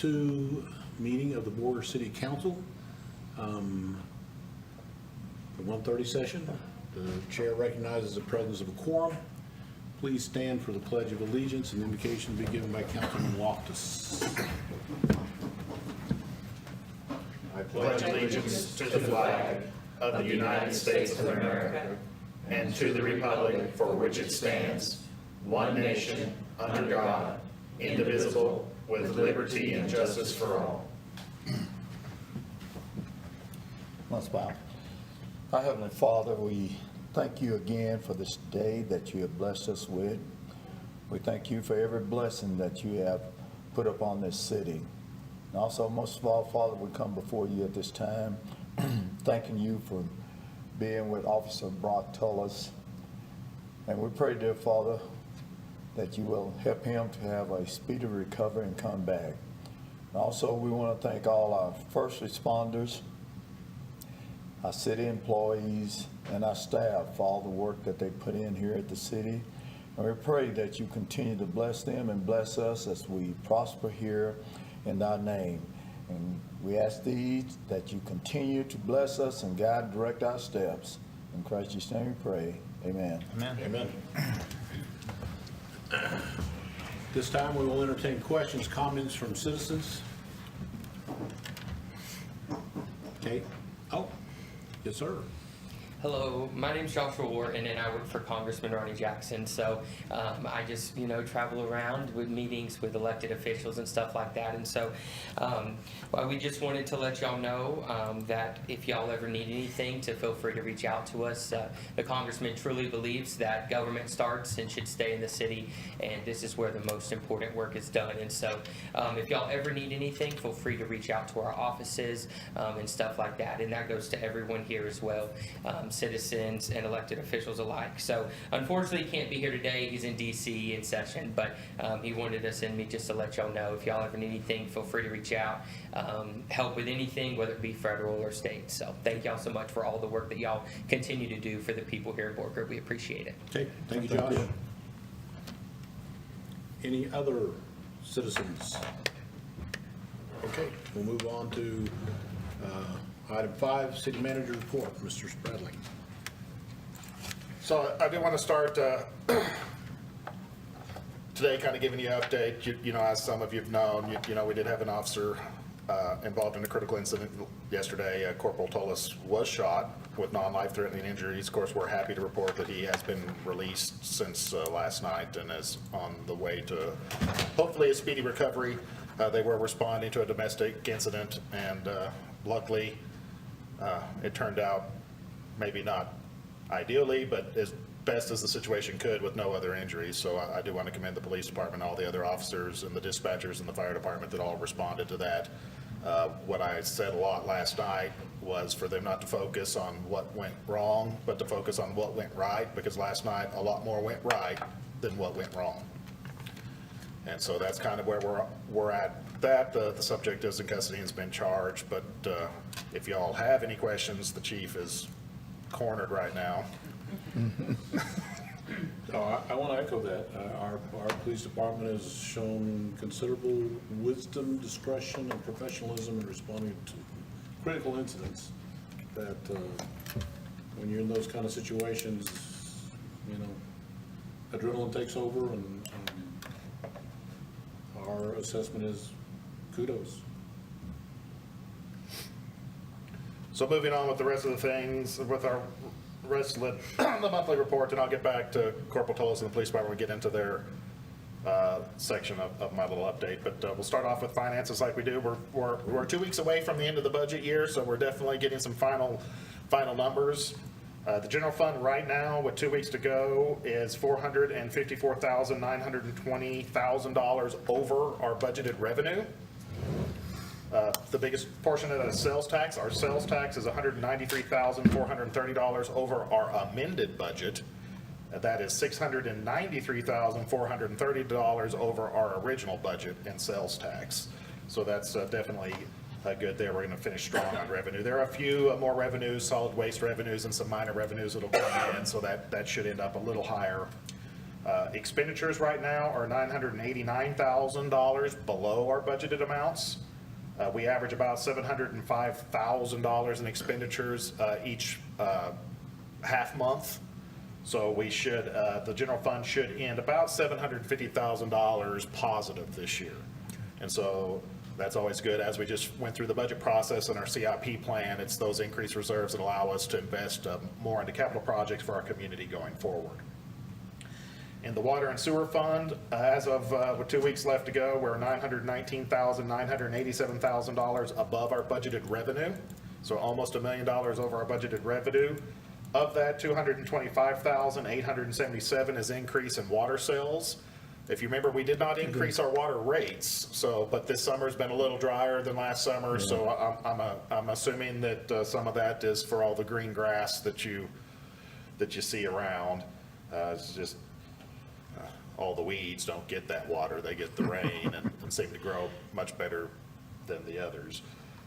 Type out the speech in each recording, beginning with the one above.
2 meeting of the Borger City Council. The 1:30 session. The chair recognizes the presence of a quorum. Please stand for the Pledge of Allegiance, and indication to be given by Councilman Loftus. I pledge allegiance to the flag of the United States of America and to the republic for which it stands, one nation, under God, indivisible, with liberty and justice for all. Let's bow. Our Heavenly Father, we thank you again for this day that you have blessed us with. We thank you for every blessing that you have put upon this city. And also, most of all, Father, we come before you at this time, thanking you for being with Officer Brock Tullis. And we pray, dear Father, that you will help him to have a speedy recovery and come back. And also, we want to thank all our first responders, our city employees, and our staff for all the work that they put in here at the city. And we pray that you continue to bless them and bless us as we prosper here in thy name. And we ask these that you continue to bless us and guide and direct our steps. In Christ Jesus' name we pray. Amen. Amen. Amen. This time we will entertain questions, comments from citizens. Okay. Oh, yes, sir. Hello, my name's Joshua Wharton, and I work for Congressman Ronnie Jackson. So I just, travel around with meetings with elected officials and stuff like that. And so we just wanted to let y'all know that if y'all ever need anything, to feel free to reach out to us. The congressman truly believes that government starts and should stay in the city, and this is where the most important work is done. And so if y'all ever need anything, feel free to reach out to our offices and stuff like that. And that goes to everyone here as well. Citizens and elected officials alike. So unfortunately he can't be here today. He's in DC in session, but he wanted us and me just to let y'all know if y'all ever need anything, feel free to reach out, help with anything, whether it be federal or state. So thank y'all so much for all the work that y'all continue to do for the people here at Borger. We appreciate it. Okay, thank you, Josh. Any other citizens? Okay, we'll move on to item 5, City Manager Report. Mr. Spradling. So I do want to start today kind of giving you an update. As some of you have known, we did have an officer involved in a critical incident yesterday. Corporal Tullis was shot with non-life-threatening injuries. Of course, we're happy to report that he has been released since last night and is on the way to hopefully a speedy recovery. They were responding to a domestic incident, and luckily it turned out maybe not ideally, but as best as the situation could with no other injuries. So I do want to commend the police department, all the other officers and the dispatchers and the fire department that all responded to that. What I said a lot last night was for them not to focus on what went wrong, but to focus on what went right, because last night a lot more went right than what went wrong. And so that's kind of where we're at. That the subject is in custody and has been charged, but if y'all have any questions, the chief is cornered right now. No, I want to echo that. Our police department has shown considerable wisdom, discretion, and professionalism in responding to critical incidents. That when you're in those kind of situations, adrenaline takes over, and our assessment is kudos. So moving on with the rest of the things, with our rest of the monthly report, and I'll get back to Corporal Tullis and the police department when we get into their section of my little update. But we'll start off with finances like we do. We're 2 weeks away from the end of the budget year, so we're definitely getting some final numbers. The general fund right now, with 2 weeks to go, is $454,920,000 over our budgeted revenue. The biggest portion of that is sales tax. Our sales tax is $193,430 over our amended budget. That is $693,430 over our original budget in sales tax. So that's definitely good there. We're going to finish strong on revenue. There are a few more revenues, solid waste revenues, and some minor revenues that'll come in, so that should end up a little higher Expenditures right now are $989,000 below our budgeted amounts. We average about $705,000 in expenditures each half month. So we should, the general fund should end about $750,000 positive this year. And so that's always good. As we just went through the budget process and our CIP plan, it's those increased reserves that allow us to invest more into capital projects for our community going forward. In the water and sewer fund, as of with 2 weeks left to go, we're $919,987,000 above our budgeted revenue. So almost $1 million over our budgeted revenue. Of that, $225,877 is increase in water sales. If you remember, we did not increase our water rates, so, but this summer's been a little drier than last summer, so I'm assuming that some of that is for all the green grass that you see around. It's just, all the weeds don't get that water, they get the rain and seem to grow much better than the others.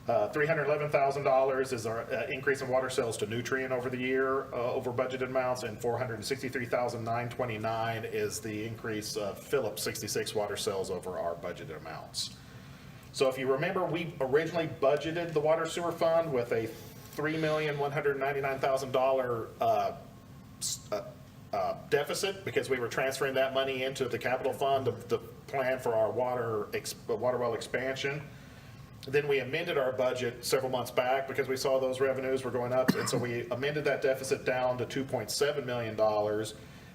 $311,000 is our increase in water sales to Nutrient over the year, over budgeted amounts, and $463,929 is the increase of Phillips 66 water sales over our budgeted amounts. So if you remember, we originally budgeted the water sewer fund with a $3,199,000 deficit because we were transferring that money into the capital fund of the plan for our water well expansion. Then we amended our budget several months back because we saw those revenues were going up, and so we amended that deficit down to $2.7 million.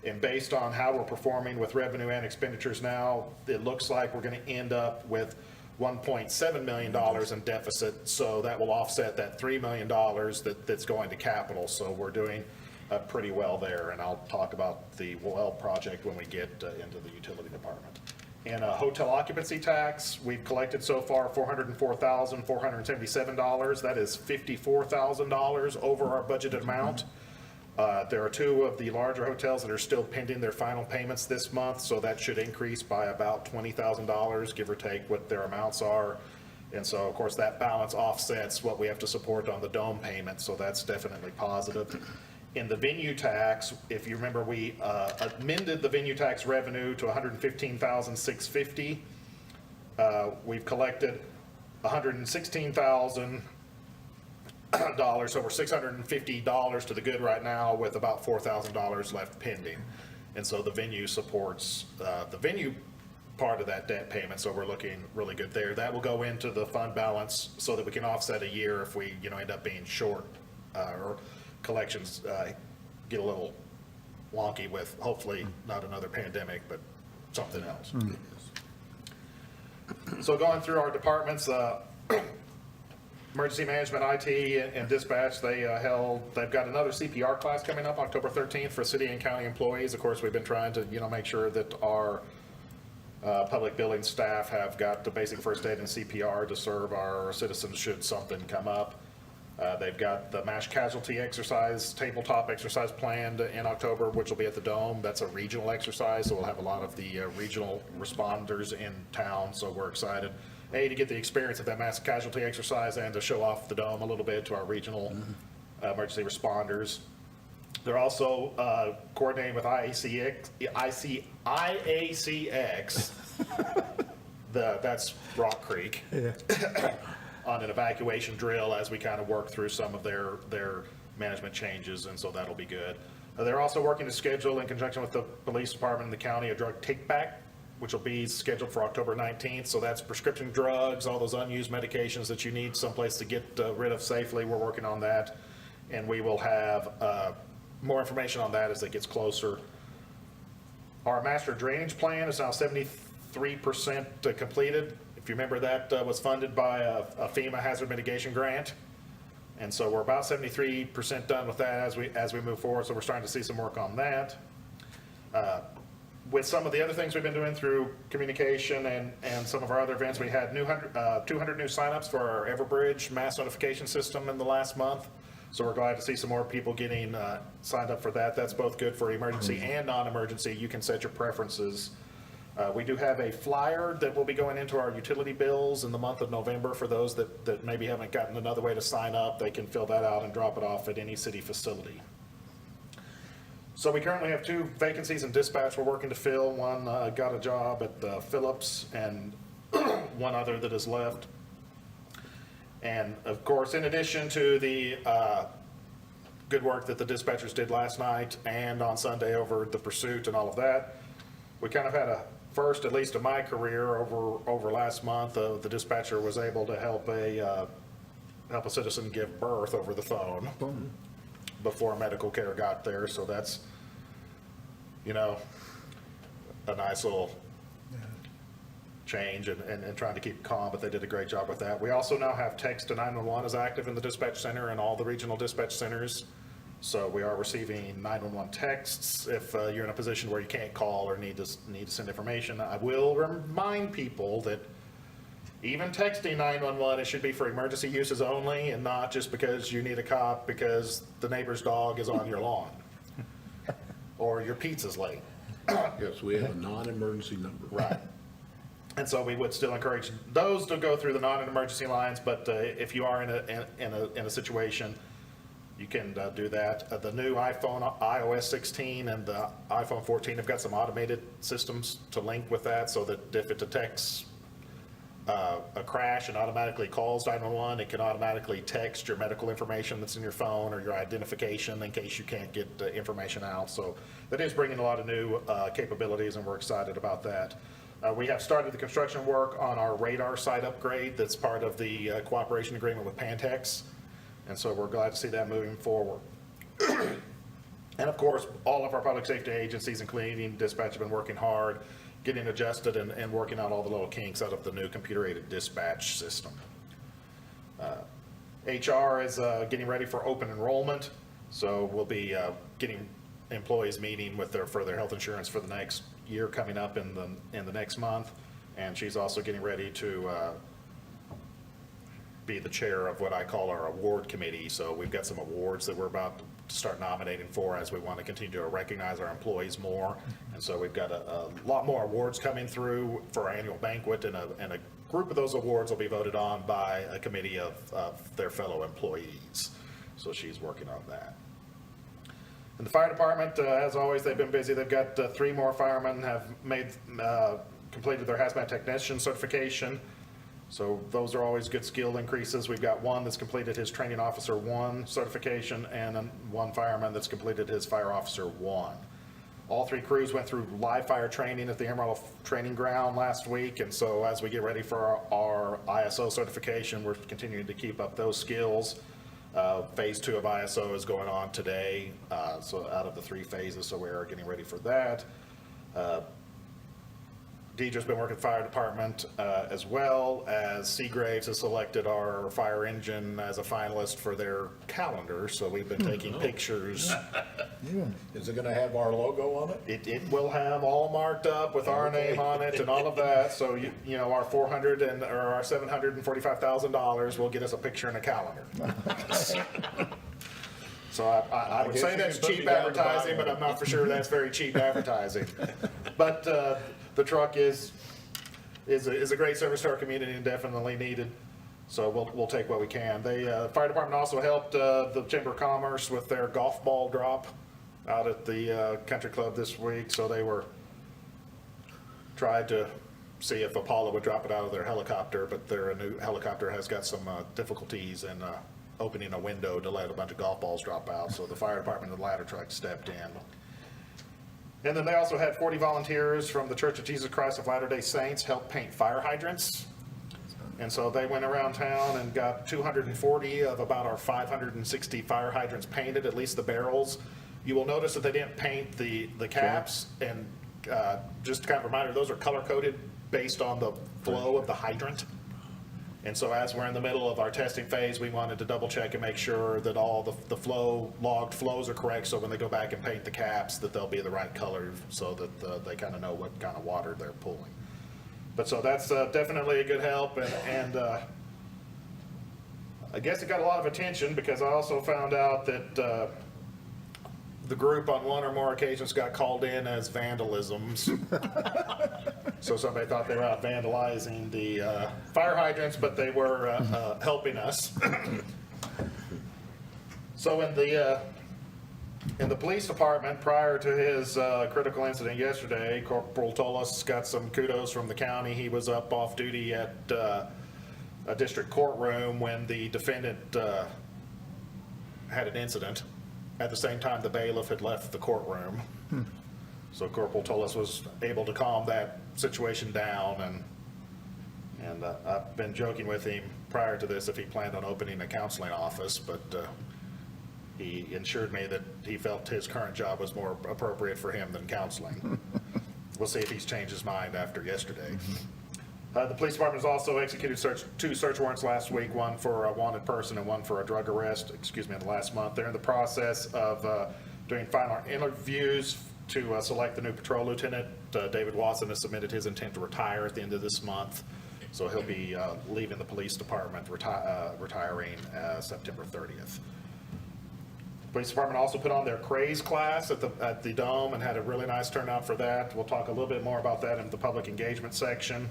And based on how we're performing with revenue and expenditures now, it looks like we're going to end up with $1.7 million in deficit. So that will offset that $3 million that's going to capital. So we're doing pretty well there, and I'll talk about the well project when we get into the utility department. And hotel occupancy tax, we've collected so far $404,477. That is $54,000 over our budgeted amount. There are two of the larger hotels that are still pending their final payments this month, so that should increase by about $20,000, give or take what their amounts are. And so, of course, that balance offsets what we have to support on the dome payment, so that's definitely positive. In the venue tax, if you remember, we amended the venue tax revenue to $115,650. We've collected $116,000, over $650 to the good right now, with about $4,000 left pending. And so the venue supports the venue part of that debt payment, so we're looking really good there. That will go into the fund balance so that we can offset a year if we end up being short or collections get a little wonky with hopefully not another pandemic, but something else. So going through our departments, emergency management, IT, and dispatch, they've got another CPR class coming up October 13th for city and county employees. Of course, we've been trying to make sure that our public building staff have got the basic first aid and CPR to serve our citizens should something come up. They've got the mass casualty exercise, tabletop exercise planned in October, which will be at the Dome. That's a regional exercise, so we'll have a lot of the regional responders in town, so we're excited, A, to get the experience of that mass casualty exercise and to show off the Dome a little bit to our regional emergency responders. They're also coordinating with IACX, that's Rock Creek. Yeah. On an evacuation drill as we kind of work through some of their management changes, and so that'll be good. They're also working to schedule, in conjunction with the police department and the county, a drug take-back, which will be scheduled for October 19th. So that's prescription drugs, all those unused medications that you need someplace to get rid of safely. We're working on that, and we will have more information on that as it gets closer. Our master drainage plan is now 73% completed. If you remember, that was funded by a FEMA hazard mitigation grant. And so we're about 73% done with that as we move forward. So we're starting to see some work on that. With some of the other things we've been doing through communication and some of our other events, we had 200 new signups for our Everbridge mass notification system in the last month. So we're glad to see some more people getting signed up for that. That's both good for emergency and non-emergency. You can set your preferences. We do have a flyer that will be going into our utility bills in the month of November for those that maybe haven't gotten another way to sign up. They can fill that out and drop it off at any city facility. So we currently have 2 vacancies in dispatch we're working to fill. One got a job at Phillips, and one other that is left. And of course, in addition to the good work that the dispatchers did last night and on Sunday over the pursuit and all of that, we kind of had a first, at least in my career, over last month. The dispatcher was able to help a citizen give birth over the phone before medical care got there. So that's, you know, a nice little change and trying to keep calm, but they did a great job with that. We also now have text to 911 is active in the dispatch center and all the regional dispatch centers. So we are receiving 911 texts if you're in a position where you can't call or need to send information. I will remind people that even texting 911, it should be for emergency uses only and not just because you need a cop because the neighbor's dog is on your lawn or your pizza's late. Yes, we have a non-emergency number. Right. And so we would still encourage those to go through the non-emergency lines, but if you are in a situation, you can do that. The new iOS 16 and the iPhone 14 have got some automated systems to link with that, so that if it detects a crash and automatically calls 911, it can automatically text your medical information that's in your phone or your identification in case you can't get information out. So that is bringing a lot of new capabilities, and we're excited about that. We have started the construction work on our radar site upgrade that's part of the cooperation agreement with Pantex, and so we're glad to see that moving forward. And of course, all of our public safety agencies, including dispatch, have been working hard, getting adjusted and working out all the little kinks out of the new computer-aided dispatch system. HR is getting ready for open enrollment, so we'll be getting employees meeting with for their health insurance for the next year coming up in the next month, and she's also getting ready to be the chair of what I call our award committee. So we've got some awards that we're about to start nominating for as we want to continue to recognize our employees more, and so we've got a lot more awards coming through for our annual banquet, and a group of those awards will be voted on by a committee of their fellow employees. So she's working on that. In the fire department, as always, they've been busy. They've got 3 more firemen have completed their hazmat technician certification. So those are always good skill increases. We've got 1 that's completed his training officer 1 certification, and 1 fireman that's completed his fire officer 1. All 3 crews went through live fire training at the Amarillo Training Ground last week, and so as we get ready for our ISO certification, we're continuing to keep up those skills. Phase 2 of ISO is going on today, so out of the 3 phases, so we are getting ready for that. Deidre's been working fire department as well as Seagraves has selected our fire engine as a finalist for their calendar, so we've been taking pictures. Is it gonna have our logo on it? It will have all marked up with our name on it and all of that, so you know, our our $745,000 will get us a picture and a calendar. So I would say that's cheap advertising, but I'm not for sure that's very cheap advertising. But the truck is a great service to our community and definitely needed. So we'll take what we can. The fire department also helped the Chamber of Commerce with their golf ball drop out at the country club this week. So they tried to see if Apollo would drop it out of their helicopter, but their new helicopter has got some difficulties in opening a window to let a bunch of golf balls drop out. So the fire department and the ladder truck stepped in. And then they also had 40 volunteers from the Church of Jesus Christ of Latter-day Saints help paint fire hydrants. And so they went around town and got 240 of about our 560 fire hydrants painted, at least the barrels. You will notice that they didn't paint the caps, and just kind of a reminder, those are color-coded based on the flow of the hydrant. And so as we're in the middle of our testing phase, we wanted to double check and make sure that all the logged flows are correct, so when they go back and paint the caps, that they'll be the right color so that they kind of know what kind of water they're pulling. But so that's definitely a good help, and I guess it got a lot of attention because I also found out that the group on 1 or more occasions got called in as vandalisms. So somebody thought they were out vandalizing the fire hydrants, but they were helping us. So in the In the police department, prior to his critical incident yesterday, Corporal Tolis got some kudos from the county. He was up off duty at a district courtroom when the defendant had an incident. At the same time, the bailiff had left the courtroom. So Corporal Tolis was able to calm that situation down, and I've been joking with him prior to this if he planned on opening a counseling office, but he assured me that he felt his current job was more appropriate for him than counseling. We'll see if he's changed his mind after yesterday. The police department has also executed two search warrants last week, one for a wanted person and one for a drug arrest, in the last month. They're in the process of doing final interviews to select the new patrol lieutenant. David Watson has submitted his intent to retire at the end of this month, so he'll be leaving the police department, retiring September 30th. Police department also put on their craze class at the Dome and had a really nice turnout for that. We'll talk a little bit more about that in the public engagement section.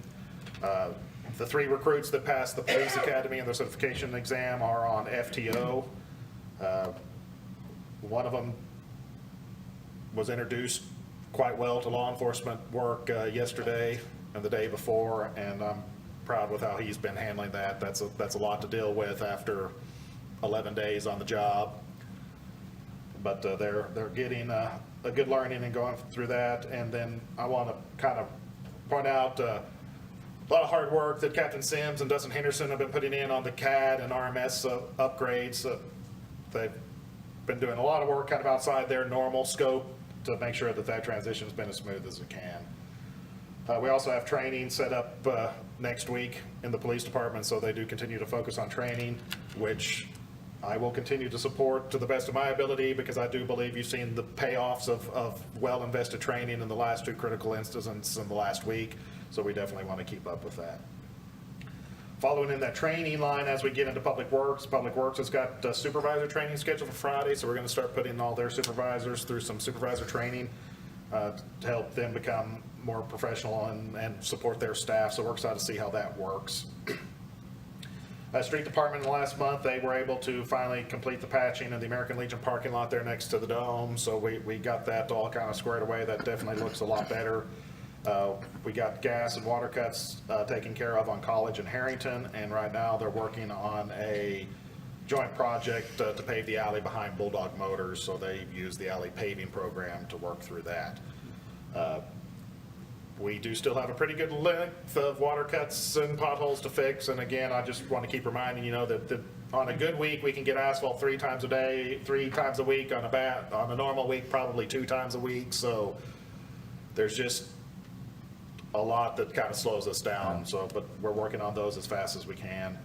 The 3 recruits that passed the police academy and their certification exam are on FTO. One of them was introduced quite well to law enforcement work yesterday and the day before, and I'm proud with how he's been handling that. That's a lot to deal with after 11 days on the job. But they're getting a good learning and going through that. And then I want to kind of point out a lot of hard work that Captain Sims and Dustin Henderson have been putting in on the CAD and RMS upgrades. They've been doing a lot of work kind of outside their normal scope to make sure that that transition has been as smooth as it can. We also have training set up next week in the police department, so they do continue to focus on training, which I will continue to support to the best of my ability, because I do believe you've seen the payoffs of well-invested training in the last 2 critical incidents in the last week, so we definitely want to keep up with that. Following in that training line, as we get into Public Works has got supervisor training scheduled for Friday, so we're going to start putting all their supervisors through some supervisor training to help them become more professional and support their staff, so we're excited to see how that works. Street Department in the last month, they were able to finally complete the patching of the American Legion parking lot there next to the Dome, so we got that all kind of squared away. That definitely looks a lot better. We got gas and water cuts taken care of on College and Harrington, and right now they're working on a joint project to pave the alley behind Bulldog Motors, so they use the alley paving program to work through that. We do still have a pretty good length of water cuts and potholes to fix, and again, I just want to keep reminding you that on a good week, we can get asphalt 3 times a day, 3 times a week. On a normal week, probably 2 times a week, so there's just a lot that kind of slows us down, but we're working on those as fast as we can.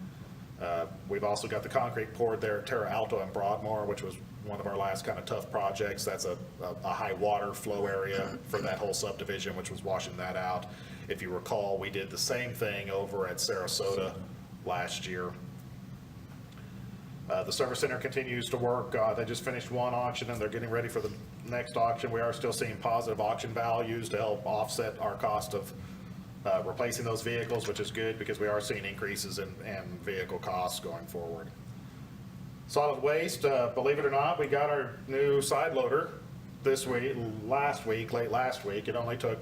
We've also got the concrete poured there at Terra Alta and Broadmoor, which was one of our last kind of tough projects. That's a high water flow area for that whole subdivision, which was washing that out. If you recall, we did the same thing over at Sarasota last year. The service center continues to work. They just finished one auction and they're getting ready for the next auction. We are still seeing positive auction values to help offset our cost of replacing those vehicles, which is good because we are seeing increases in vehicle costs going forward. Solid waste, believe it or not, we got our new side loader late last week. It only took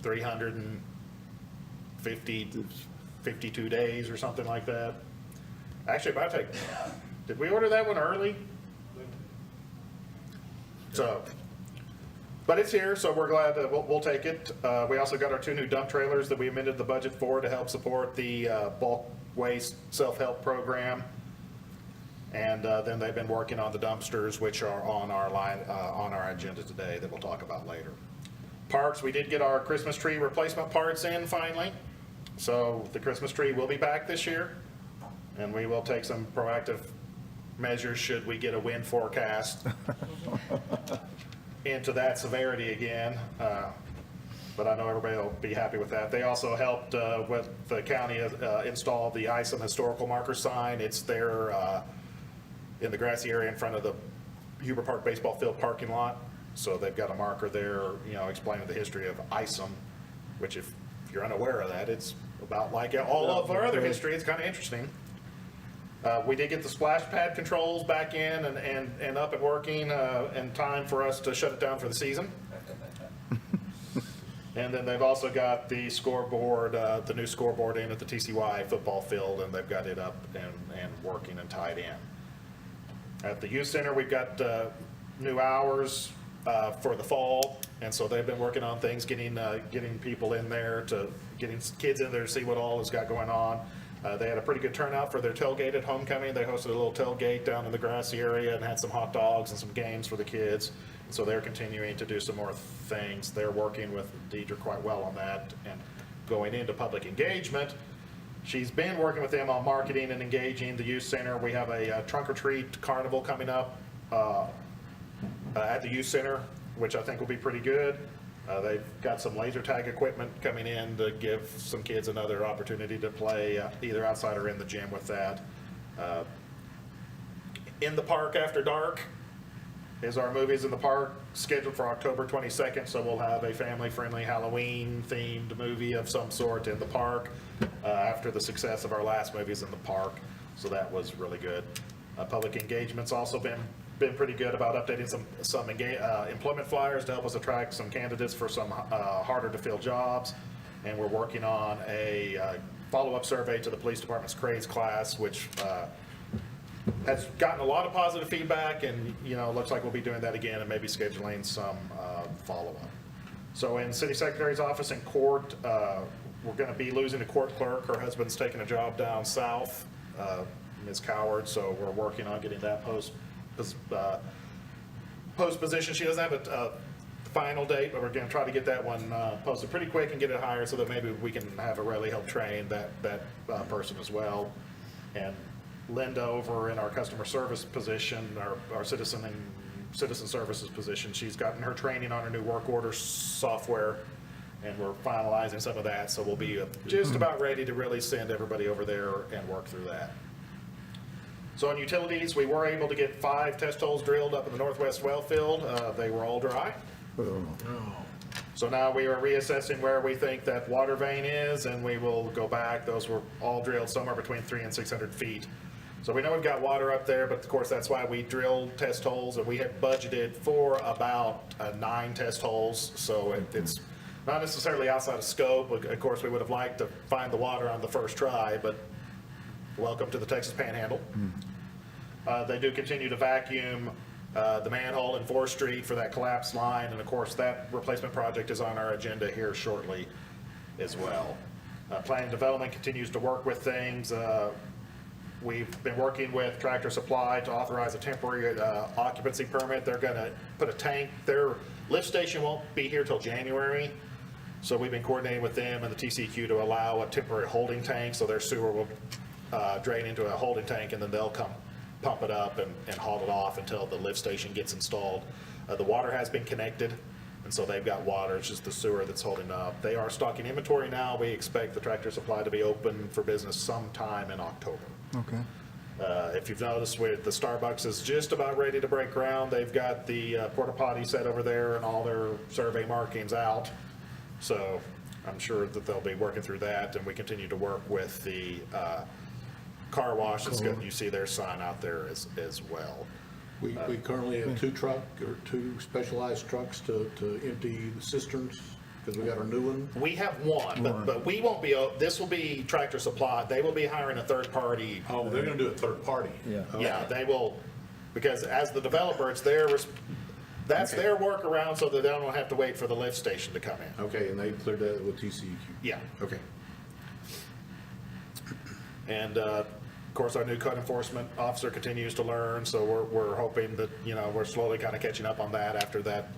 352 days or something like that. Actually, did we order that one early? So, but it's here, so we're glad that we'll take it. We also got our 2 new dump trailers that we amended the budget for to help support the bulk waste self-help program. And then they've been working on the dumpsters, which are on our agenda today that we'll talk about later. Parks, we did get our Christmas tree replacement parts in finally. So the Christmas tree will be back this year, and we will take some proactive measures should we get a wind forecast into that severity again. But I know everybody will be happy with that. They also helped with the county install the ISOM historical marker sign. It's there in the grassy area in front of the Huber Park baseball field parking lot. So they've got a marker there, explaining the history of ISOM, which if you're unaware of that, it's about like all of our other history. It's kind of interesting. We did get the splash pad controls back in and up and working in time for us to shut it down for the season. And then they've also got the scoreboard, the new scoreboard in at the TCY football field, and they've got it up and working and tied in. At the youth center, we've got new hours for the fall, and so they've been working on things, getting people in there, getting kids in there to see what all has got going on. They had a pretty good turnout for their tailgate at homecoming. They hosted a little tailgate down in the grassy area and had some hot dogs and some games for the kids. So they're continuing to do some more things. They're working with Deidre quite well on that. And going into public engagement, she's been working with them on marketing and engaging the youth center. We have a trunk or treat carnival coming up at the youth center, which I think will be pretty good. They've got some laser tag equipment coming in to give some kids another opportunity to play either outside or in the gym with that. In the Park After Dark is our Movies in the Park, scheduled for October 22nd, so we'll have a family-friendly Halloween-themed movie of some sort in the park after the success of our last Movies in the Park, so that was really good. Public engagement's also been pretty good about updating some employment flyers to help us attract some candidates for some harder-to-fill jobs, and we're working on a follow-up survey to the police department's craze class, which has gotten a lot of positive feedback, and looks like we'll be doing that again and maybe scheduling some follow-up. So in city secretary's office and court, we're going to be losing a court clerk. Her husband's taking a job down south, Ms. Coward, so we're working on getting that post position. She doesn't have a final date, but we're going to try to get that one posted pretty quick and get it hired so that maybe we can have Aurelia help train that person as well. And Linda over in our customer service position, our citizen services position, she's gotten her training on her new work order software, and we're finalizing some of that, so we'll be just about ready to really send everybody over there and work through that. So on utilities, we were able to get 5 test holes drilled up in the northwest well field. They were all dry. So now we are reassessing where we think that water vein is, and we will go back. Those were all drilled somewhere between 300 and 600 feet. So we know we've got water up there, but of course that's why we drilled test holes, and we had budgeted for about 9 test holes. So it's not necessarily outside of scope. Of course, we would have liked to find the water on the first try, but welcome to the Texas Panhandle. They do continue to vacuum the manhole in 4th Street for that collapsed line, and of course that replacement project is on our agenda here shortly as well. Planning development continues to work with things. We've been working with Tractor Supply to authorize a temporary occupancy permit. They're going to put a tank. Their lift station won't be here till January, so we've been coordinating with them and the TCQ to allow a temporary holding tank, so their sewer will drain into a holding tank, and then they'll come pump it up and haul it off until the lift station gets installed. The water has been connected, and so they've got water. It's just the sewer that's holding up. They are stocking inventory now. We expect the Tractor Supply to be open for business sometime in October. Okay. If you've noticed, the Starbucks is just about ready to break ground. They've got the porta potty set over there and all their survey markings out. So I'm sure that they'll be working through that, and we continue to work with the car wash. It's good. You see their sign out there as well. We currently have 2 specialized trucks to empty the cisterns, because we got our new one. We have one, but we won't be, this will be Tractor Supply. They will be hiring a third party. Oh, they're gonna do a third party? Yeah. Yeah, they will, because as the developer, it's that's their workaround so that they don't have to wait for the lift station to come in. Okay, and they cleared that with TCEQ? Yeah. Okay. And of course, our new code enforcement officer continues to learn, so we're hoping that, we're slowly kind of catching up on that after that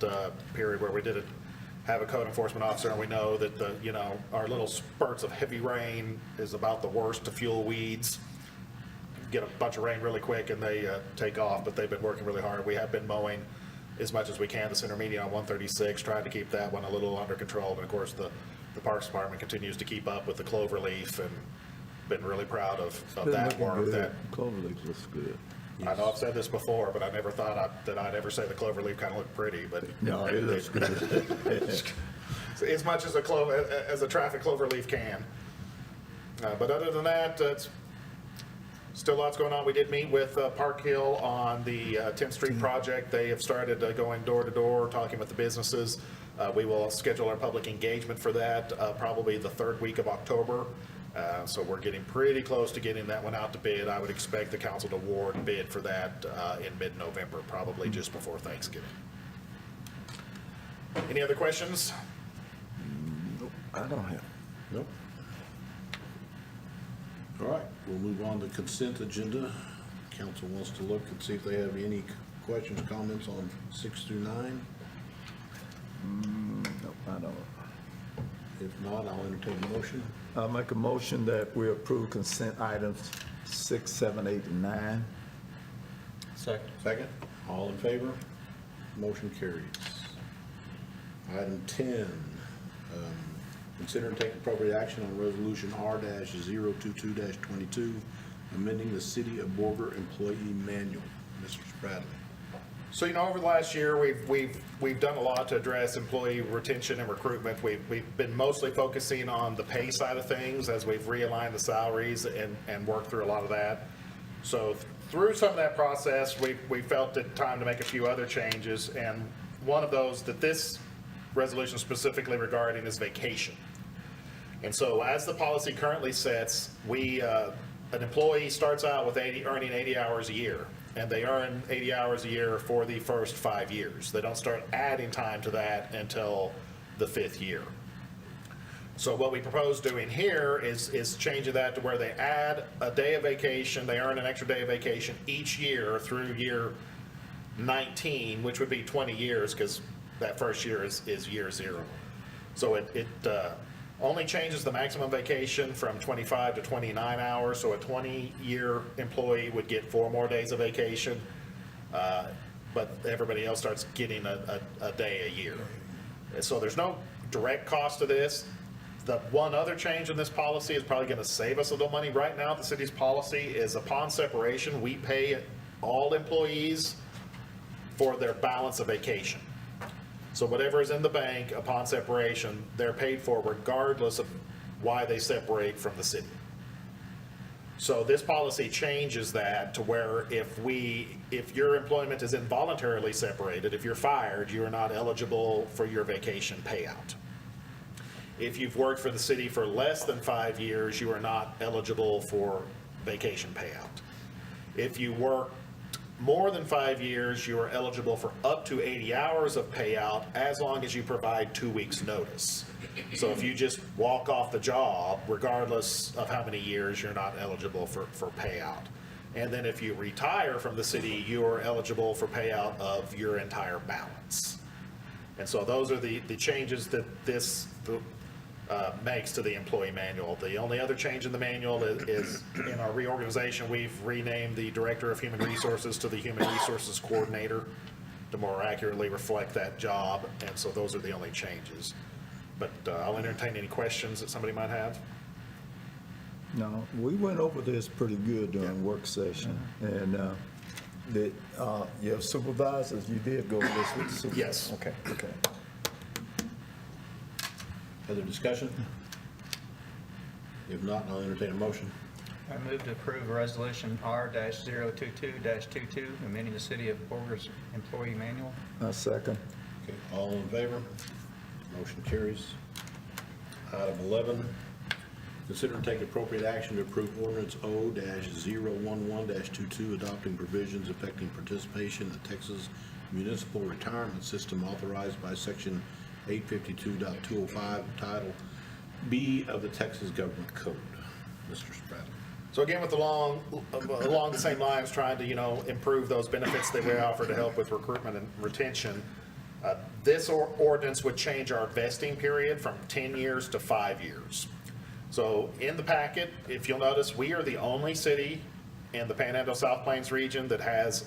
period where we didn't have a code enforcement officer, and we know that our little spurts of heavy rain is about the worst to fuel weeds. Get a bunch of rain really quick and they take off, but they've been working really hard. We have been mowing as much as we can the center median on 136, trying to keep that one a little under control. And of course, the Parks Department continues to keep up with the clover leaf, and been really proud of that work. That Cloverleaf looks good. I know I've said this before, but I never thought that I'd ever say the clover leaf kind of looked pretty, but No, it looks good. as much as a traffic clover leaf can. But other than that, Still lots going on. We did meet with Park Hill on the 10th Street project. They have started going door to door, talking with the businesses. We will schedule our public engagement for that probably the 3rd week of October. So we're getting pretty close to getting that one out to bid. I would expect the council to award bid for that in mid-November, probably just before Thanksgiving. Any other questions? I don't have. Nope. All right, we'll move on to consent agenda. Council wants to look and see if they have any questions, comments on 6 through 9. Nope, I don't. If not, I'll entertain a motion. I'll make a motion that we approve consent items 6, 7, 8, and 9. Second. All in favor? Motion carries. Item 10, consider and take appropriate action on resolution R-022-22, amending the City of Borger Employee Manual. Mr. Bradley. So, over the last year, we've done a lot to address employee retention and recruitment. We've been mostly focusing on the pay side of things as we've realigned the salaries and worked through a lot of that. So through some of that process, we felt it time to make a few other changes, and one of those that this resolution specifically regarding is vacation. And so as the policy currently sets, an employee starts out with earning 80 hours a year. And they earn 80 hours a year for the first 5 years. They don't start adding time to that until the 5th year. So what we propose doing here is changing that to where they add a day of vacation, they earn an extra day of vacation each year through year 19, which would be 20 years, because that first year is year 0. So it only changes the maximum vacation from 25 to 29 hours, so a 20-year employee would get 4 more days of vacation, but everybody else starts getting a day a year. And so there's no direct cost to this. The one other change in this policy is probably going to save us a little money. Right now, the city's policy is upon separation, we pay all employees for their balance of vacation. So whatever is in the bank upon separation, they're paid for regardless of why they separate from the city. So this policy changes that to where if your employment is involuntarily separated, if you're fired, you are not eligible for your vacation payout. If you've worked for the city for less than 5 years, you are not eligible for vacation payout. If you work more than 5 years, you are eligible for up to 80 hours of payout as long as you provide 2 weeks' notice. So if you just walk off the job, regardless of how many years, you're not eligible for payout. And then if you retire from the city, you are eligible for payout of your entire balance. And so those are the changes that this makes to the employee manual. The only other change in the manual is in our reorganization, we've renamed the Director of Human Resources to the Human Resources Coordinator to more accurately reflect that job, and so those are the only changes. But I'll entertain any questions that somebody might have. No, we went over this pretty good during work session, and your supervisors, you did go over this with the supervisors? Yes. Okay. Other discussion? If not, I'll entertain a motion. I move to approve resolution R-022-22, amending the City of Borger's Employee Manual. I second. Okay, all in favor? Motion carries. Item 11, consider and take appropriate action to approve ordinance O-011-22, adopting provisions affecting participation in the Texas Municipal Retirement System authorized by Section 852.205, Title B of the Texas Government Code. Mr. Spradley. So again, with along the same lines, trying to, improve those benefits that we offer to help with recruitment and retention, this ordinance would change our vesting period from 10 years to 5 years. So in the packet, if you'll notice, we are the only city in the Panhandle South Plains region that has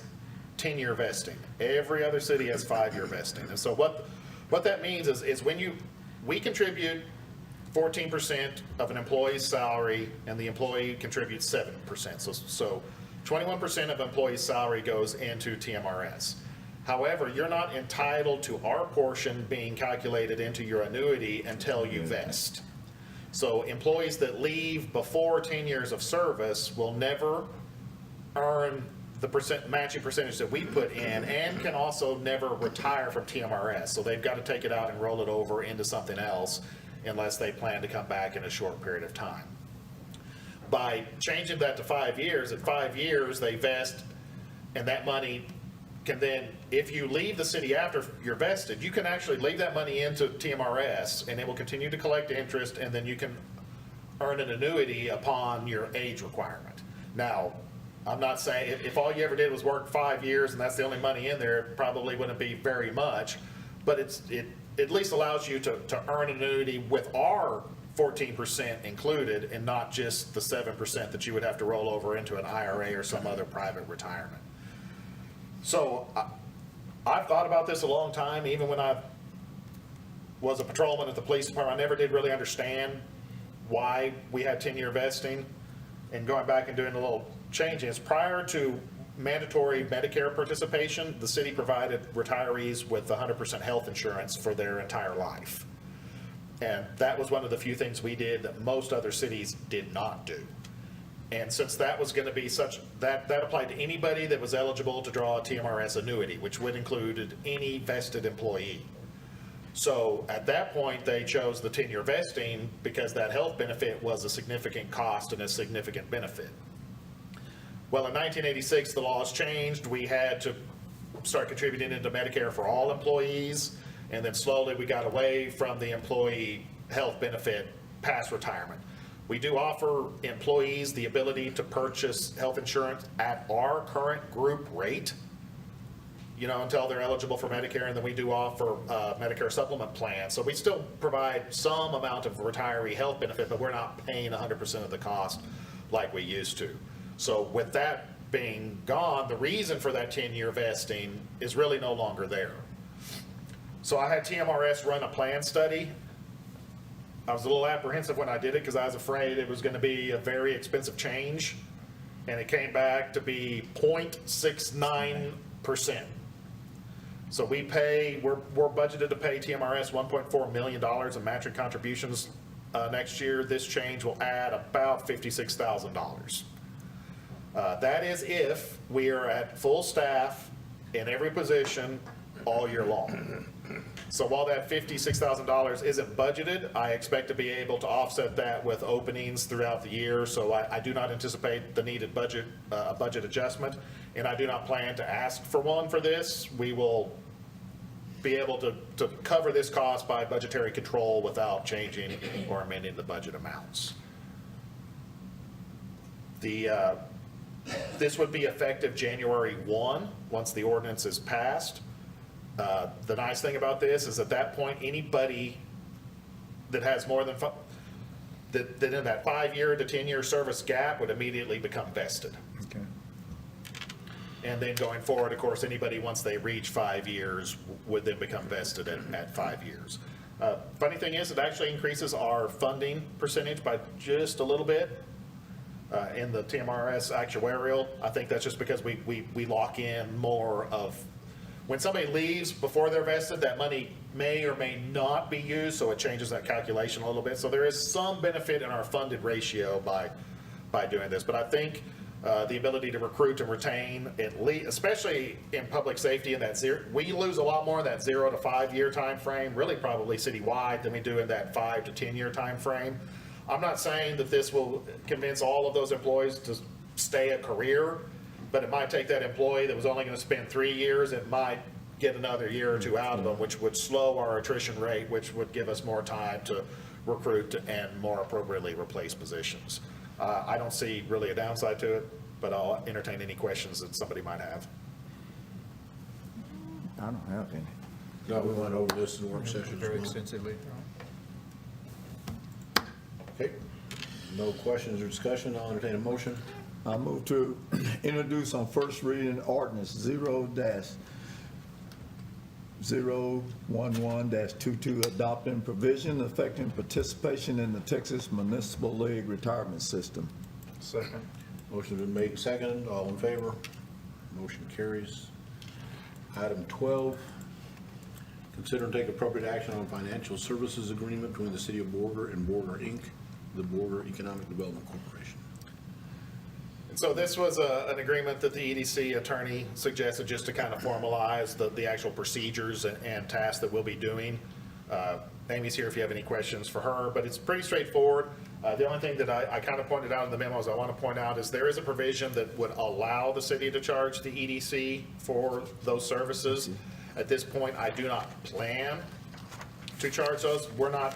10-year vesting. Every other city has 5-year vesting. And so what that means is when we contribute 14% of an employee's salary, and the employee contributes 7%. So 21% of employee's salary goes into TMRS. However, you're not entitled to our portion being calculated into your annuity until you vest. So employees that leave before 10 years of service will never earn the matching percentage that we put in, and can also never retire from TMRS. So they've got to take it out and roll it over into something else unless they plan to come back in a short period of time. By changing that to 5 years, at 5 years they vest, and that money can then, if you leave the city after you're vested, you can actually leave that money into TMRS and it will continue to collect interest, and then you can earn an annuity upon your age requirement. Now, I'm not saying, if all you ever did was work 5 years and that's the only money in there, it probably wouldn't be very much, but it at least allows you to earn an annuity with our 14% included, and not just the 7% that you would have to roll over into an IRA or some other private retirement. So I've thought about this a long time. Even when I was a patrolman at the police department, I never did really understand why we had 10-year vesting. And going back and doing a little changes, prior to mandatory Medicare participation, the city provided retirees with 100% health insurance for their entire life. And that was one of the few things we did that most other cities did not do. And since that was going to be that applied to anybody that was eligible to draw a TMRS annuity, which would include any vested employee. So at that point, they chose the 10-year vesting because that health benefit was a significant cost and a significant benefit. Well, in 1986, the laws changed. We had to start contributing into Medicare for all employees, and then slowly we got away from the employee health benefit past retirement. We do offer employees the ability to purchase health insurance at our current group rate, until they're eligible for Medicare, and then we do offer Medicare supplement plans. So we still provide some amount of retiree health benefit, but we're not paying 100% of the cost like we used to. So with that being gone, the reason for that 10-year vesting is really no longer there. So I had TMRS run a plan study. I was a little apprehensive when I did it because I was afraid it was going to be a very expensive change, and it came back to be 0.69%. So we're budgeted to pay TMRS $1.4 million in matching contributions next year. This change will add about $56,000. That is if we are at full staff in every position all year long. So while that $56,000 isn't budgeted, I expect to be able to offset that with openings throughout the year. So I do not anticipate the needed budget adjustment, and I do not plan to ask for one for this. We will be able to cover this cost by budgetary control without changing or amending the budget amounts. This would be effective January 1, once the ordinance is passed. The nice thing about this is at that point, anybody that has more than that in that 5-year to 10-year service gap would immediately become vested. Okay. And then going forward, of course, anybody once they reach 5 years would then become vested at 5 years. Funny thing is, it actually increases our funding percentage by just a little bit in the TMRS actuarial. I think that's just because we lock in more of. When somebody leaves before they're vested, that money may or may not be used, so it changes that calculation a little bit. So there is some benefit in our funded ratio by doing this. But I think the ability to recruit and retain, at least, especially in public safety, in that we lose a lot more in that 0 to 5 year time frame, really probably citywide, than we do in that 5 to 10 year time frame. I'm not saying that this will convince all of those employees to stay a career, but it might take that employee that was only going to spend 3 years, it might get another year or two out of them, which would slow our attrition rate, which would give us more time to recruit and more appropriately replace positions. I don't see really a downside to it, but I'll entertain any questions that somebody might have. I don't have any. No, we went over this in the work session Very as well. extensively. Okay, no questions or discussion, I'll entertain a motion. I move to introduce on first reading ordinance 0-011-22, adopting provision affecting participation in the Texas Municipal League Retirement System. Second. Motion's been made and seconded, all in favor? Motion carries. Item 12, consider and take appropriate action on financial services agreement between the City of Borger and Borger, Inc., the Borger Economic Development Corporation. So this was an agreement that the EDC attorney suggested just to kind of formalize the actual procedures and tasks that we'll be doing. Amy's here if you have any questions for her, but it's pretty straightforward. The only thing that I kind of pointed out in the memos I want to point out is there is a provision that would allow the city to charge the EDC for those services. At this point, I do not plan to charge those.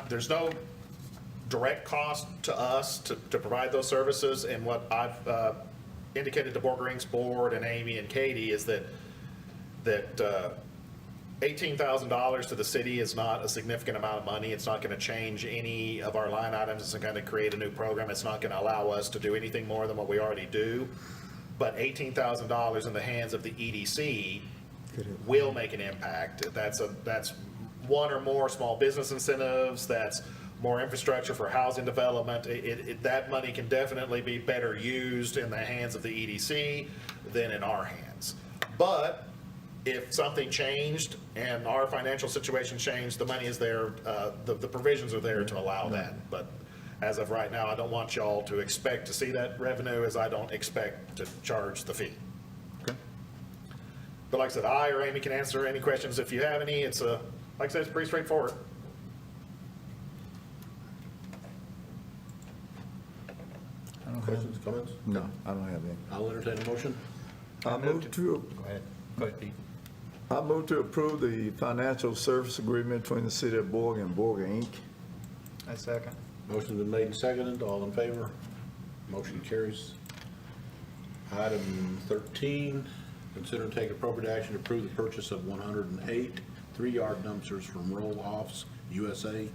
There's no direct cost to us to provide those services, and what I've indicated to Borger Inc.'s board and Amy and Katie is that $18,000 to the city is not a significant amount of money. It's not going to change any of our line items. It's not going to create a new program. It's not going to allow us to do anything more than what we already do. But $18,000 in the hands of the EDC will make an impact. That's one or more small business incentives. That's more infrastructure for housing development. That money can definitely be better used in the hands of the EDC than in our hands. But if something changed and our financial situation changed, the money is there, the provisions are there to allow that. But as of right now, I don't want y'all to expect to see that revenue, as I don't expect to charge the fee. But like I said, I or Amy can answer any questions if you have any. It's like I said, it's pretty straightforward. Questions, comments? No, I don't have any. I'll entertain a motion. I move to Go ahead. Go ahead, Pete. I move to approve the financial service agreement between the city of Borger and Borger Inc. I second. Motion's been made and seconded. All in favor? Motion carries. Item 13, consider and take appropriate action to approve the purchase of 108 3-yard dumpsters from Roll Offs USA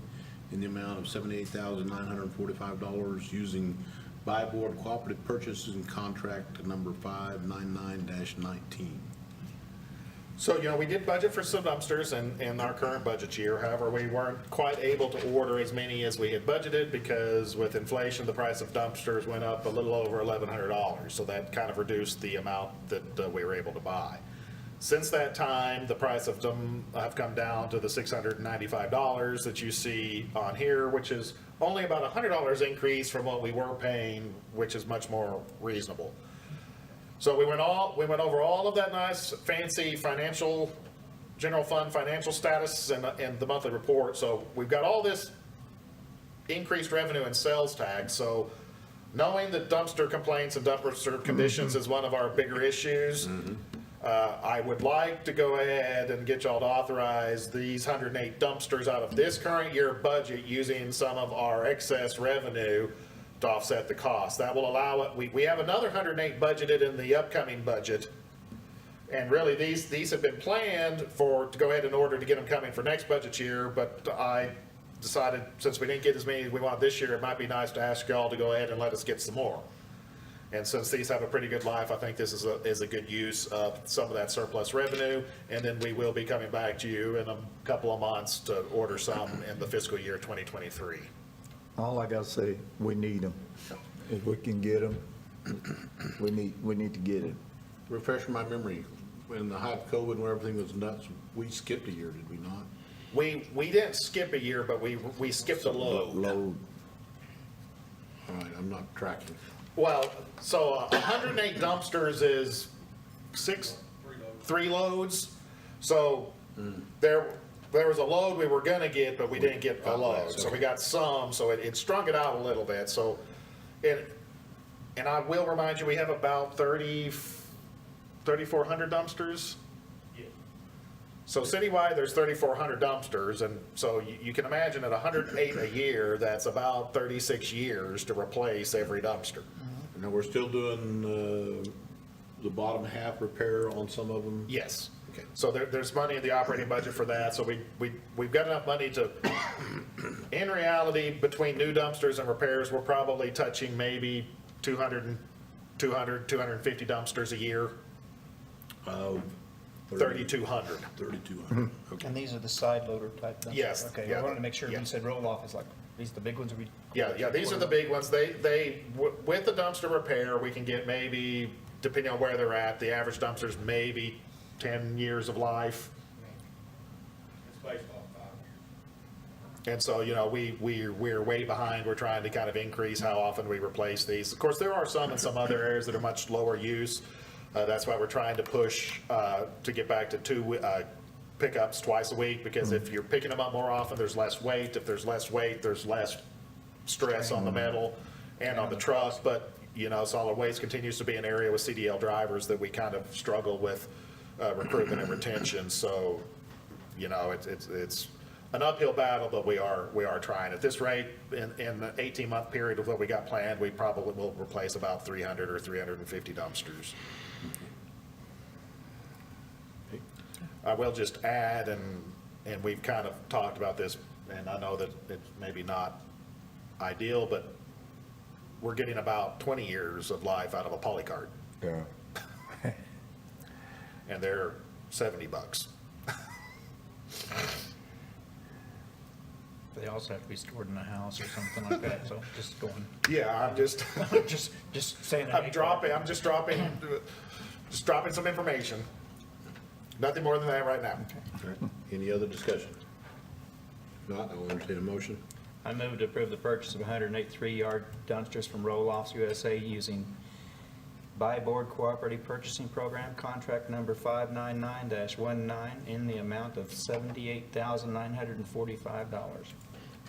in the amount of $78,945 using buy board cooperative purchases and contract number 599-19. So, we did budget for some dumpsters in our current budget year. However, we weren't quite able to order as many as we had budgeted because with inflation, the price of dumpsters went up a little over $1,100. So that kind of reduced the amount that we were able to buy. Since that time, the price of them have come down to the $695 that you see on here, which is only about $100 increase from what we were paying, which is much more reasonable. So we went over all of that nice, fancy general fund financial status and the monthly report. So we've got all this increased revenue and sales tax. So knowing that dumpster complaints and dumpster conditions is one of our bigger issues, I would like to go ahead and get y'all to authorize these 108 dumpsters out of this current year budget using some of our excess revenue to offset the cost. That will allow it. We have another 108 budgeted in the upcoming budget. And really, these have been planned to go ahead and order to get them coming for next budget year, but I decided since we didn't get as many as we want this year, it might be nice to ask y'all to go ahead and let us get some more. And since these have a pretty good life, I think this is a good use of some of that surplus revenue. And then we will be coming back to you in a couple of months to order some in the fiscal year 2023. All I gotta say, we need them. If we can get them, we need to get it. Refresh my memory, in the height of COVID where everything was nuts, we skipped a year, did we not? We didn't skip a year, but we skipped a load. Load. All right, I'm not tracking. Well, so 108 dumpsters is 3 loads. So there was a load we were gonna get, but we didn't get the load. So we got some, so it strung it out a little bit. So and I will remind you, we have about 3,400 dumpsters. So citywide, there's 3,400 dumpsters, and so you can imagine at 108 a year, that's about 36 years to replace every dumpster. Now, we're still doing the bottom half repair on some of them? Yes. Okay. So there's money in the operating budget for that, so we've got enough money to, in reality, between new dumpsters and repairs, we're probably touching maybe 250 dumpsters a year. 3,200. 3,200, okay. And these are the side loader type dumpsters? Yes, Okay, yeah, I wanted to make sure yeah. when you said roll off, it's like, these the big ones? Or Yeah, these are the big ones. With the dumpster repair, we can get maybe, depending on where they're at, the average dumpster's maybe 10 years of life. It's based off 5 years. And so, we're way behind. We're trying to kind of increase how often we replace these. Of course, there are some in some other areas that are much lower use. That's why we're trying to push to get back to 2 pickups twice a week, because if you're picking them up more often, there's less weight. If there's less weight, there's less stress on the metal and on the truck. But, solid waste continues to be an area with CDL drivers that we kind of struggle with recruitment and retention. So, it's an uphill battle, but we are trying. At this rate, in the 18-month period of what we got planned, we probably will replace about 300 or 350 dumpsters. I will just add, and we've kind of talked about this, and I know that it's maybe not ideal, but we're getting about 20 years of life out of a polycart, Yeah. and they're $70. They also have to be stored in a house or something like that, so just going, Yeah, I'm just, just saying. I'm just dropping some information. Nothing more than that right now. All right. Any other discussion? If not, I'll entertain a motion. I move to approve the purchase of 183-yard dumpsters from Roll-Offs USA using Borger Cooperative Purchasing Program, contract number 599-19, in the amount of $78,945.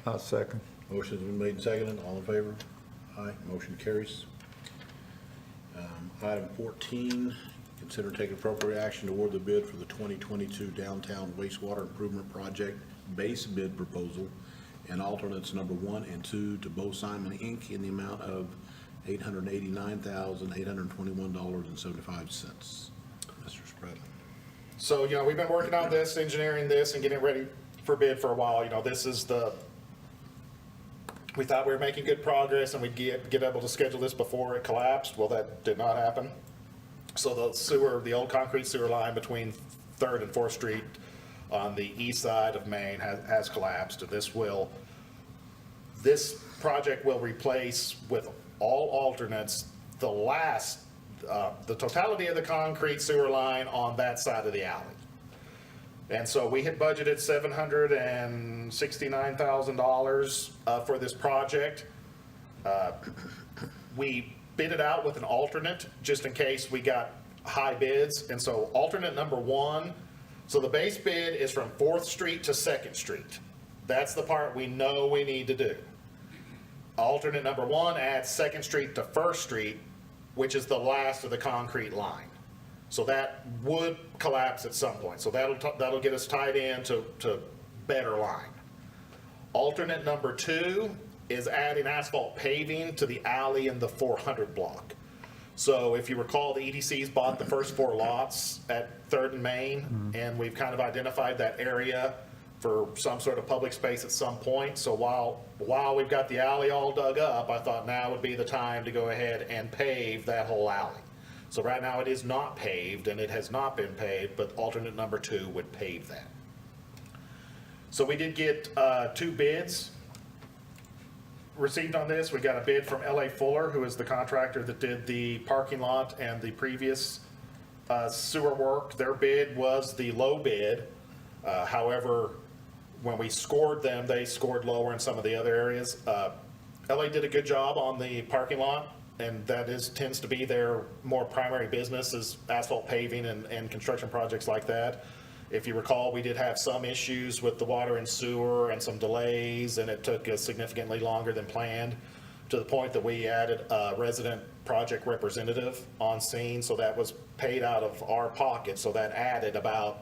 I'll second. Motion's been made and seconded. All in favor? Aye. Motion carries. Item 14, consider taking appropriate action to award the bid for the 2022 Downtown Wastewater Improvement Project base bid proposal and alternates number 1 and 2 to Bo Simon, Inc. in the amount of $889,821.75. Mr. Spradlin. So, we've been working on this, engineering this, and getting ready for bid for a while. We thought we were making good progress and we'd get able to schedule this before it collapsed. Well, that did not happen. So the old concrete sewer line between 3rd and 4th Street on the east side of Maine has collapsed. This project will replace with all alternates the totality of the concrete sewer line on that side of the alley. And so we had budgeted $769,000 for this project. We bid it out with an alternate just in case we got high bids. And so alternate number 1, so the base bid is from 4th Street to 2nd Street. That's the part we know we need to do. Alternate number 1 adds 2nd Street to 1st Street, which is the last of the concrete line. So that would collapse at some point. So that'll get us tied in to better line. Alternate number 2 is adding asphalt paving to the alley in the 400 block. So if you recall, the EDCs bought the first 4 lots at 3rd and Main, and we've kind of identified that area for some sort of public space at some point. So while we've got the alley all dug up, I thought now would be the time to go ahead and pave that whole alley. So right now it is not paved, and it has not been paved, but alternate number 2 would pave that. So we did get 2 bids received on this. We got a bid from LA Fuller, who is the contractor that did the parking lot and the previous sewer work. Their bid was the low bid. However, when we scored them, they scored lower in some of the other areas. LA did a good job on the parking lot, and that tends to be their more primary business, is asphalt paving and construction projects like that. If you recall, we did have some issues with the water and sewer and some delays, and it took us significantly longer than planned, to the point that we added a resident project representative on scene, so that was paid out of our pocket. So that added about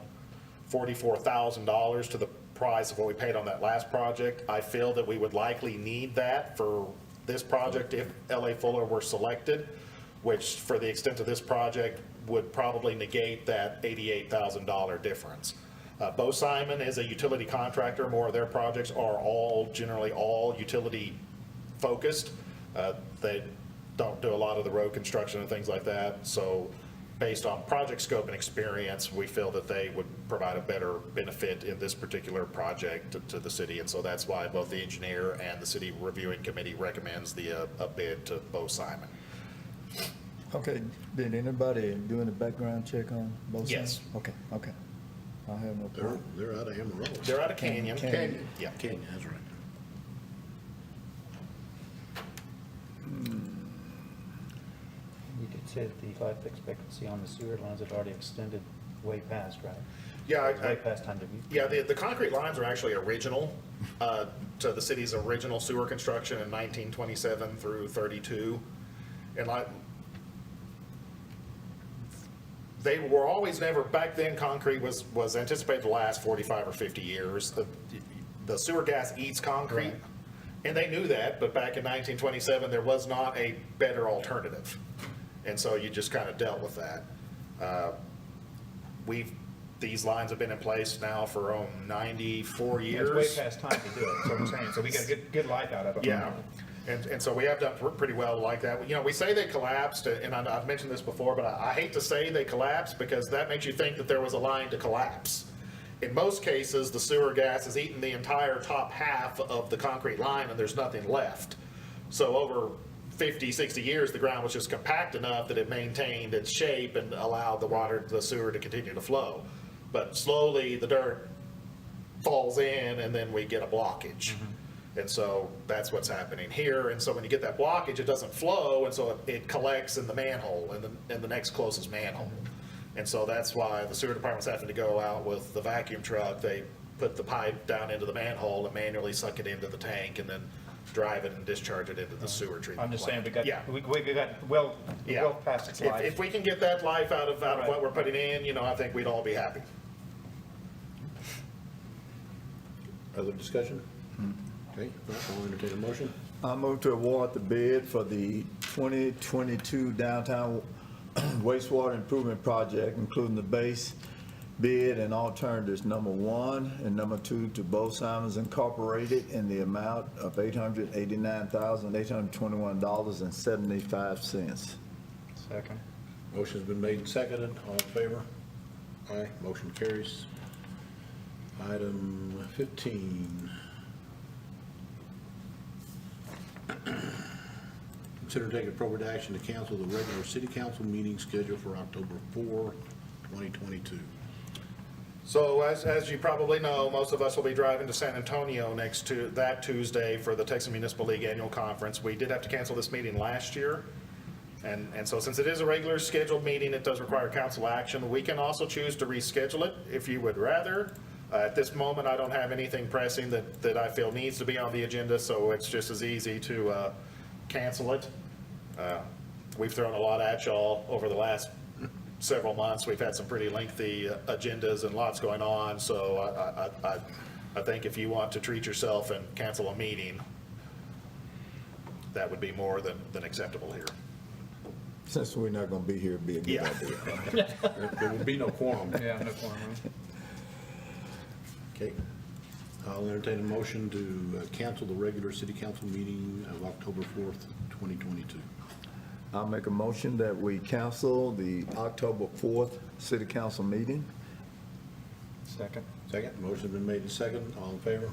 $44,000 to the price of what we paid on that last project. I feel that we would likely need that for this project if LA Fuller were selected, which for the extent of this project would probably negate that $88,000 difference. Bo Simon is a utility contractor. More of their projects are generally all utility focused. They don't do a lot of the road construction and things like that. So based on project scope and experience, we feel that they would provide a better benefit in this particular project to the city. And so that's why both the engineer and the city reviewing committee recommends a bid to Bo Simon. Okay, did anybody doing a background check on both sides? Yes. Okay. I have no They're, problem. they're out of Amarillo. They're out of Canyon. Canyon. Yeah. Canyon, that's right. You did say that the life expectancy on the sewer lines had already extended way past, right? Yeah, Way past time to be. yeah, the concrete lines are actually original to the city's original sewer construction in 1927 through 32. And like, they were always never, back then, concrete was anticipated to last 45 or 50 years. The sewer gas eats concrete, Right. and they knew that, but back in 1927, there was not a better alternative. And so you just kind of dealt with that. These lines have been in place now for 94 years. It's way past time to do it, that's what I'm saying, so we got a good life out of it. Yeah, and so we have done pretty well like that. You know, we say they collapsed, and I've mentioned this before, but I hate to say they collapsed because that makes you think that there was a line to collapse. In most cases, the sewer gas has eaten the entire top half of the concrete line and there's nothing left. So over 50, 60 years, the ground was just compact enough that it maintained its shape and allowed the sewer to continue to flow. But slowly, the dirt falls in and then we get a blockage. And so that's what's happening here. And so when you get that blockage, it doesn't flow, and so it collects in the manhole, in the next closest manhole. And so that's why the sewer department's having to go out with the vacuum truck. They put the pipe down into the manhole and manually suck it into the tank and then drive it and discharge it into the sewer treatment I'm just saying, plant. Yeah. we got well past its life. If we can get that life out of Right. what we're putting in, you know, I think we'd all be happy. Other discussion? Okay, I'll entertain a motion. I move to award the bid for the 2022 downtown wastewater improvement project, including the base bid and alternatives number 1 and number 2 to both Simons Incorporated in the amount of $889,821.75. Second. Motion's been made and seconded. All in favor? Aye, motion carries. Item 15. Consider taking appropriate action to cancel the regular city council meeting scheduled for October 4, 2022. So as you probably know, most of us will be driving to San Antonio that Tuesday for the Texas Municipal League Annual Conference. We did have to cancel this meeting last year. And so since it is a regular scheduled meeting, it does require council action. We can also choose to reschedule it if you would rather. At this moment, I don't have anything pressing that I feel needs to be on the agenda, so it's just as easy to cancel it. We've thrown a lot at y'all over the last several months. We've had some pretty lengthy agendas and lots going on, so I think if you want to treat yourself and cancel a meeting, that would be more than acceptable here. Since we're not going to be here, it'd be a good Yeah. idea. There will be no quorum. Yeah, no quorum. Okay. I'll entertain a motion to cancel the regular city council meeting of October 4th, 2022. I'll make a motion that we cancel the October 4th city council meeting. Second. Second, motion's been made and seconded. All in favor?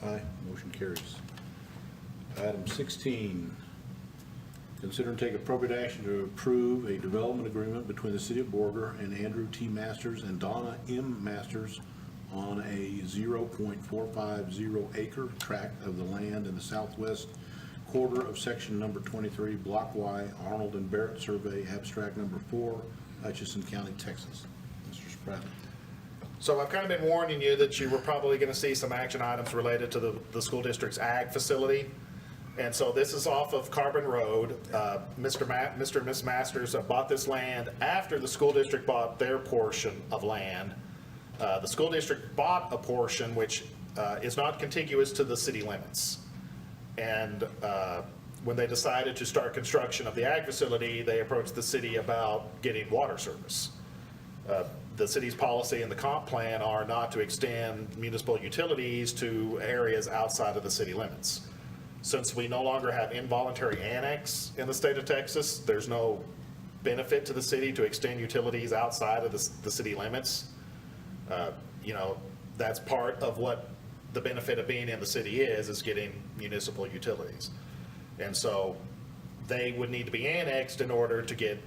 Aye, motion carries. Item 16, consider and take appropriate action to approve a development agreement between the city of Borger and Andrew T. Masters and Donna M. Masters on a 0.450 acre tract of the land in the southwest quarter of section number 23, Block Y, Arnold and Barrett Survey, abstract number 4, Hutchinson County, Texas. Mr. Spradlin. So I've kind of been warning you that you were probably going to see some action items related to the school district's ag facility. And so this is off of Carbon Road. Mr. and Ms. Masters bought this land after the school district bought their portion of land. The school district bought a portion which is not contiguous to the city limits. And when they decided to start construction of the ag facility, they approached the city about getting water service. The city's policy and the comp plan are not to extend municipal utilities to areas outside of the city limits. Since we no longer have involuntary annex in the state of Texas, there's no benefit to the city to extend utilities outside of the city limits. You know, that's part of what the benefit of being in the city is getting municipal utilities. And so they would need to be annexed in order to get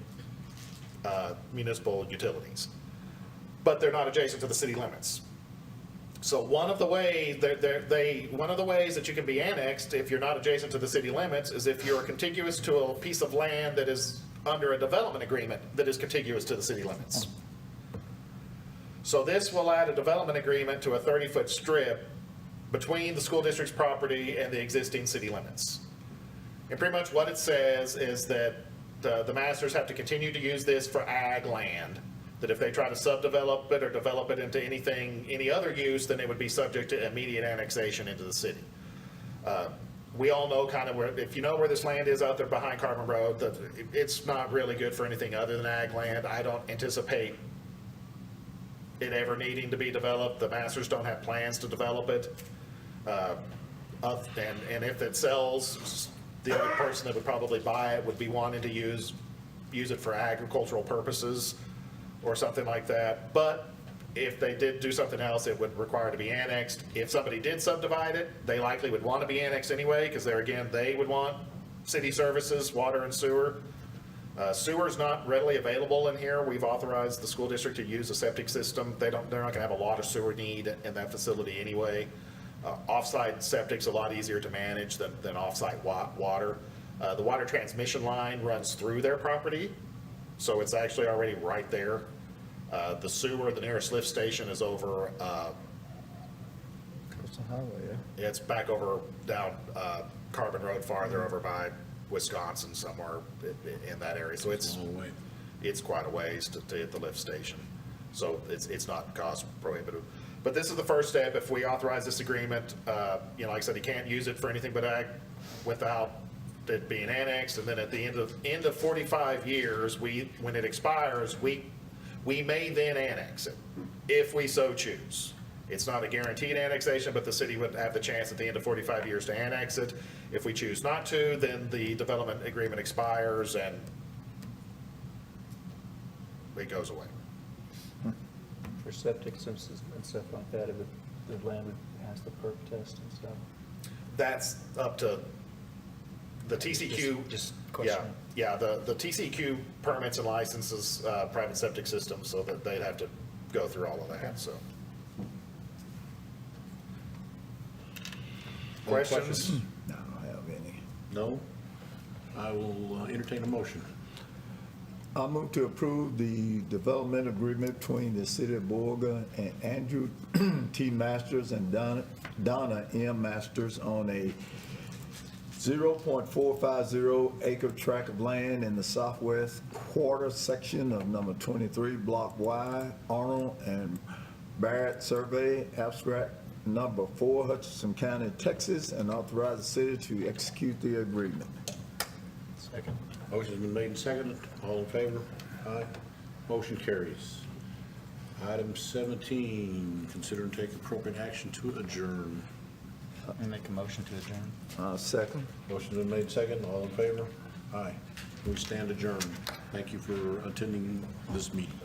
municipal utilities. but they're not adjacent to the city limits. So one of the ways that you can be annexed if you're not adjacent to the city limits is if you're contiguous to a piece of land that is under a development agreement that is contiguous to the city limits. So this will add a development agreement to a 30-foot strip between the school district's property and the existing city limits. And pretty much what it says is that the masters have to continue to use this for ag land, that if they try to subdevelop it or develop it into any other use, then it would be subject to immediate annexation into the city. We all know kind of where, if you know where this land is out there behind Carbon Road, it's not really good for anything other than ag land. I don't anticipate it ever needing to be developed. The masters don't have plans to develop it. And if it sells, the only person that would probably buy it would be wanting to use it for agricultural purposes or something like that. But if they did do something else, it would require to be annexed. If somebody did subdivide it, they likely would want to be annexed anyway, because there again, they would want city services, water and sewer. Sewer is not readily available in here. We've authorized the school district to use a septic system. They're not going to have a lot of sewer need in that facility anyway. Offsite septic's a lot easier to manage than offsite water. The water transmission line runs through their property, so it's actually already right there. The sewer, the nearest lift station is over, It's a highway, yeah. it's back over down Carbon Road farther over by Wisconsin somewhere in that area. So it's a long way. It's quite a ways to hit the lift station. So it's not cost prohibitive. But this is the first step. If we authorize this agreement, like I said, he can't use it for anything but ag without it being annexed. And then at the end of 45 years, when it expires, we may then annex it if we so choose. It's not a guaranteed annexation, but the city would have the chance at the end of 45 years to annex it. If we choose not to, then the development agreement expires and it goes away. For septic systems and stuff like that, if the land would pass the perk test and stuff. That's up to the TCQ. Just questioning. Yeah, the TCQ permits and licenses private septic systems, so that they'd have to go through all of that, so. Questions? No, I don't have any. No? I will entertain a motion. I move to approve the development agreement between the city of Borger and Andrew T. Masters and Donna M. Masters on a 0.450 acre tract of land in the southwest quarter section of number 23, Block Y, Arnold and Barrett Survey, abstract number 4, Hutchinson County, Texas, and authorize the city to execute the agreement. Second. Motion's been made and seconded. All in favor? Aye. Motion carries. Item 17, consider and take appropriate action to adjourn. And make a motion to adjourn. Second. Motion's been made and seconded. All in favor? Aye. We stand adjourned. Thank you for attending this meeting.